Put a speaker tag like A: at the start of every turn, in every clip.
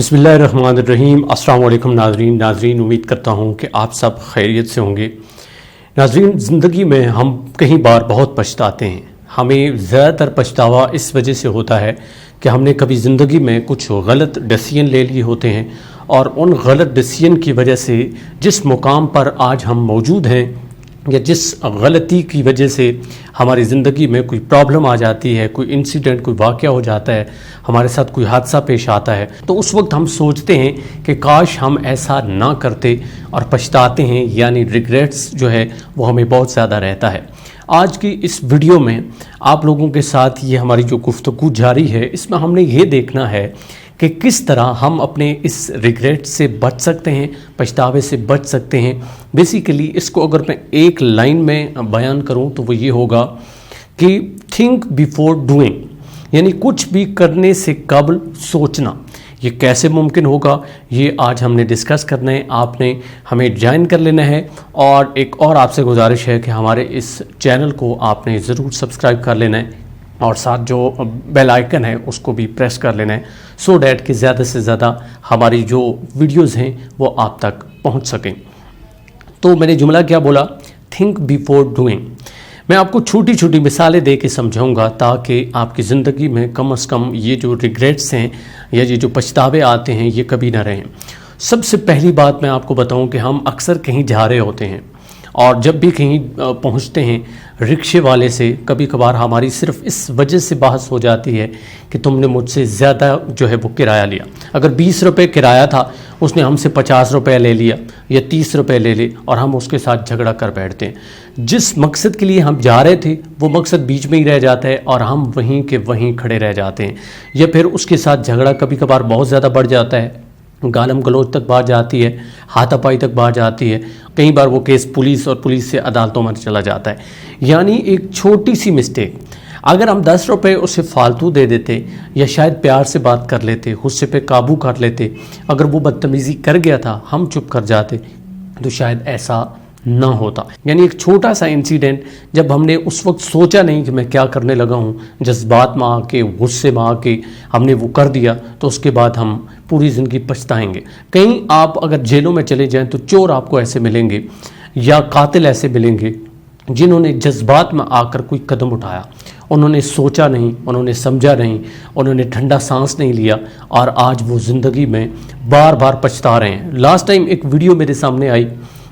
A: बिस्मिल्लाहिर्रहमानिर्रहीम। अस्सलाम वालेकुम नाज़रीन, उम्मीद करता हूँ कि आप सब खैरियत से होंगे। नाज़रीन, ज़िंदगी में हम कई बार बहुत पछताते हैं। हमें ज़्यादातर पछतावा इस वजह से होता है कि हमने कभी ज़िंदगी में कुछ गलत डिसीजन ले लिए होते हैं और उन गलत डिसीजन की वजह से जिस मुकाम पर आज हम मौजूद हैं या जिस गलती की वजह से हमारी ज़िंदगी में कोई प्रॉब्लम आ जाती है, कोई इंसिडेंट, कोई वाक़या हो जाता है, हमारे साथ कोई हादसा पेश आता है, तो उस वक्त हम सोचते हैं कि काश हम ऐसा ना करते और पछताते हैं, यानी रिग्रेट्स जो है वो हमें बहुत ज़्यादा रहता है। आज की इस वीडियो में आप लोगों के साथ ये हमारी जो गुफ्तगू जारी है, इसमें हमने ये देखना है कि किस तरह हम अपने इस रिग्रेट से बच सकते हैं, पछतावे से बच सकते हैं। बेसिकली इसको अगर मैं एक लाइन में बयान करूं तो वो ये होगा कि थिंक बिफोर डूइंग, यानी कुछ भी करने से कबल सोचना। ये कैसे मुमकिन होगा, ये आज हमने डिस्कस करना है। आपने हमें ज्वाइन कर लेना है और एक और आपसे गुजारिश है कि हमारे इस चैनल को आपने ज़रूर सब्सक्राइब कर लेना है और साथ जो बेल आइकन है उसको भी प्रेस कर लेना है, सो डैट कि ज़्यादा से ज़्यादा हमारी जो वीडियोस हैं वो आप तक पहुंच सकें। तो मैंने जुमला क्या बोला, थिंक बिफोर डूइंग। मैं आपको छोटी छोटी मिसालें दे के समझाऊँगा ताकि आपकी ज़िंदगी में कम से कम ये जो रिग्रेट्स हैं या ये जो पछतावे आते हैं ये कभी ना रहें। सबसे पहली बात मैं आपको बताऊँ कि हम अक्सर कहीं जा रहे होते हैं और जब भी कहीं पहुंचते हैं, रिक्शे वाले से कभी कभार हमारी सिर्फ इस वजह से बहस हो जाती है कि तुमने मुझसे ज़्यादा जो है वो किराया लिया। अगर 20 रुपये किराया था, उसने हमसे 50 रुपये ले लिया या 30 रुपये ले लिए और हम उसके साथ झगड़ा कर बैठते हैं। जिस मकसद के लिए हम जा रहे थे वो मकसद बीच में ही रह जाता है और हम वहीं के वहीं खड़े रह जाते हैं, या फिर उसके साथ झगड़ा कभी कभार बहुत ज़्यादा बढ़ जाता है, गालम गलौज तक बात जाती है, हाथापाई तक बात जाती है। कई बार वो केस पुलिस और पुलिस से अदालतों में चला जाता है। यानी एक छोटी सी मिस्टेक, अगर हम 10 रुपये उसे फालतू दे देते या शायद प्यार से बात कर लेते, गुस्से पे काबू कर लेते, अगर वो बदतमीज़ी कर गया था, हम चुप कर जाते, तो शायद ऐसा ना होता। यानी एक छोटा सा इंसिडेंट, जब हमने उस वक्त सोचा नहीं कि मैं क्या करने लगा हूँ, जज्बात में आके, गुस्से में आके हमने वो कर दिया, तो उसके बाद हम पूरी ज़िंदगी पछताएंगे। कहीं आप अगर जेलों में चले जाएं तो चोर आपको ऐसे मिलेंगे या कातिल ऐसे मिलेंगे जिन्होंने जज्बात में आकर कोई कदम उठाया, उन्होंने सोचा नहीं, उन्होंने समझा नहीं, उन्होंने ठंडा सांस नहीं लिया और आज वो ज़िंदगी में बार बार पछता रहे हैं। लास्ट टाइम एक वीडियो मेरे सामने आई,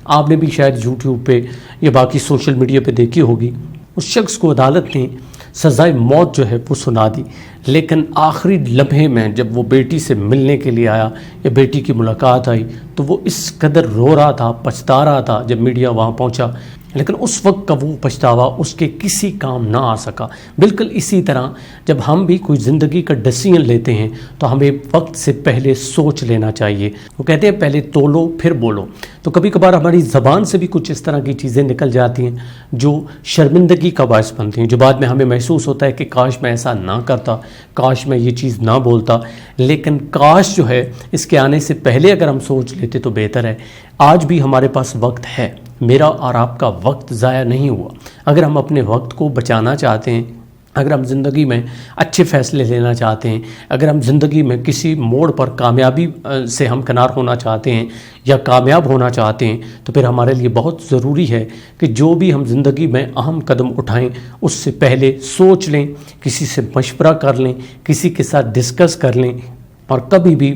A: आपने भी शायद यूट्यूब पे या बाकी सोशल मीडिया पे देखी होगी। उस शख्स को अदालत ने सज़ाए मौत जो है वो सुना दी, लेकिन आखिरी लम्हे में जब वो बेटी से मिलने के लिए आया या बेटी की मुलाकात आई तो वो इस कदर रो रहा था, पछता रहा था जब मीडिया वहाँ पहुँचा, लेकिन उस वक्त का वो पछतावा उसके किसी काम ना आ सका। बिल्कुल इसी तरह जब हम भी कोई ज़िंदगी का डिसीजन लेते हैं तो हमें वक्त से पहले सोच लेना चाहिए। वो कहते हैं पहले तोलो फिर बोलो। तो कभी कभार हमारी ज़बान से भी कुछ इस तरह की चीज़ें निकल जाती हैं जो शर्मिंदगी का बायस बनती हैं, जो बाद में हमें महसूस होता है कि काश मैं ऐसा ना करता, काश मैं ये चीज़ ना बोलता। लेकिन काश जो है इसके आने से पहले अगर हम सोच लेते तो बेहतर है। आज भी हमारे पास वक्त है, मेरा और आपका वक्त ज़ाया नहीं हुआ। अगर हम अपने वक्त को बचाना चाहते हैं, अगर हम ज़िंदगी में अच्छे फ़ैसले लेना चाहते हैं, अगर हम ज़िंदगी में किसी मोड़ पर कामयाबी से हम किनार होना चाहते हैं या कामयाब होना चाहते हैं, तो फिर हमारे लिए बहुत ज़रूरी है कि जो भी हम ज़िंदगी में अहम कदम उठाएं उससे पहले सोच लें, किसी से मशवरा कर लें, किसी के साथ डिस्कस कर लें और कभी भी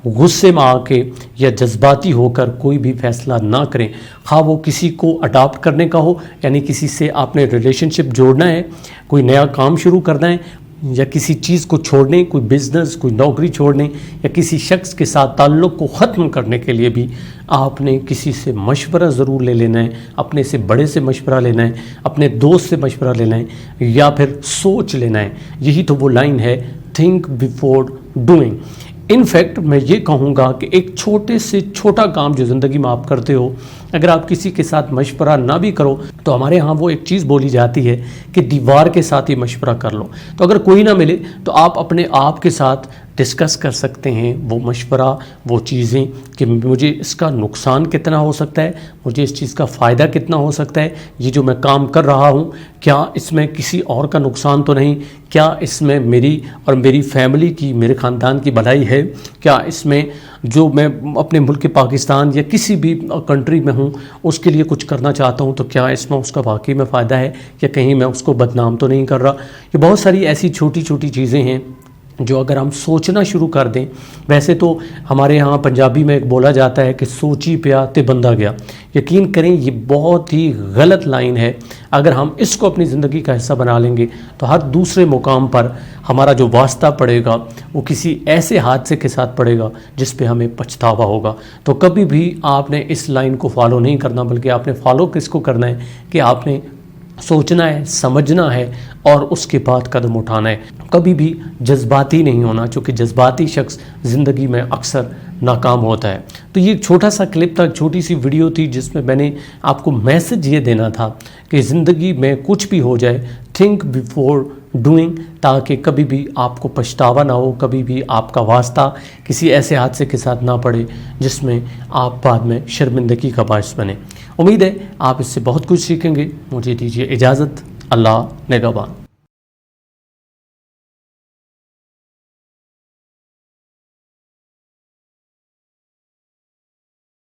A: गुस्से में आके या जज्बाती होकर कोई भी फ़ैसला ना करें। ख़ाह वो किसी को अडॉप्ट करने का हो, यानी किसी से आपने रिलेशनशिप जोड़ना है, कोई नया काम शुरू करना है, या किसी चीज़ को छोड़ने, कोई बिज़नेस, कोई नौकरी छोड़ने, या किसी शख्स के साथ ताल्लुक़ को ख़त्म करने के लिए भी आपने किसी से मशवरा ज़रूर ले लेना है। अपने से बड़े से मशवरा लेना है, अपने दोस्त से मशवरा लेना है, या फिर सोच लेना है। यही तो वो लाइन है, थिंक बिफोर डूइंग। इनफैक्ट मैं ये कहूँगा कि एक छोटे से छोटा काम जो ज़िंदगी में आप करते हो, अगर आप किसी के साथ मशवरा ना भी करो तो हमारे यहाँ वो एक चीज़ बोली जाती है कि दीवार के साथ ही मशवरा कर लो। तो अगर कोई ना मिले तो आप अपने आप के साथ ڈسکس کر سکتے ہیں، وہ مشورہ، وہ چیزیں کہ مجھے اس کا نقصان کتنا ہو سکتا ہے، مجھے اس چیز کا فائدہ کتنا ہو سکتا ہے، یہ جو میں کام کر رہا ہوں کیا اس میں کسی اور کا نقصان تو نہیں، کیا اس میں میری اور میری فیملی کی، میرے خاندان کی بھلائی ہے، کیا اس میں جو میں اپنے ملک پاکستان یا کسی بھی کنٹری میں ہوں اس کے لیے کچھ کرنا چاہتا ہوں تو کیا اس میں اس کا واقعی میں فائدہ ہے، یا کہیں میں اس کو بدنام تو نہیں کر رہا۔ یہ بہت ساری ایسی چھوٹی چھوٹی چیزیں ہیں جو اگر ہم سوچنا شروع کر دیں، ویسے تو ہمارے ہاں پنجابی میں ایک بولا جاتا ہے کہ سوچی پیا تے بندہ گیا، یقین کریں یہ بہت ہی غلط لائن ہے۔ اگر ہم اس کو اپنی زندگی کا حصہ بنا لیں گے تو ہر دوسرے مقام پر ہمارا جو واسطہ پڑے گا وہ کسی ایسے حادثے کے ساتھ پڑے گا جس پہ ہمیں پچھتاوا ہوگا۔ تو کبھی بھی آپ نے اس لائن کو فالو نہیں کرنا، بلکہ آپ نے فالو کس کو کرنا ہے کہ آپ نے سوچنا ہے، سمجھنا ہے اور اس کے بعد قدم اٹھانا ہے۔ کبھی بھی جذباتی نہیں ہونا، چونکہ جذباتی شخص زندگی میں اکثر ناکام ہوتا ہے۔ تو یہ ایک چھوٹا سا کلپ تھا، چھوٹی سی ویڈیو تھی جس میں میں نے آپ کو میسج یہ دینا تھا کہ زندگی میں کچھ بھی ہو جائے، تھنک بیفور ڈوئنگ، تاکہ کبھی بھی آپ کو پچھتاوا نہ ہو، کبھی بھی آپ کا واسطہ کسی ایسے حادثے کے ساتھ نہ پڑے جس میں آپ بعد میں شرمندگی کا باعث بنے۔ امید ہے آپ اس سے بہت کچھ سیکھیں گے۔ مجھے دیجیے اجازت، اللہ نگہبان۔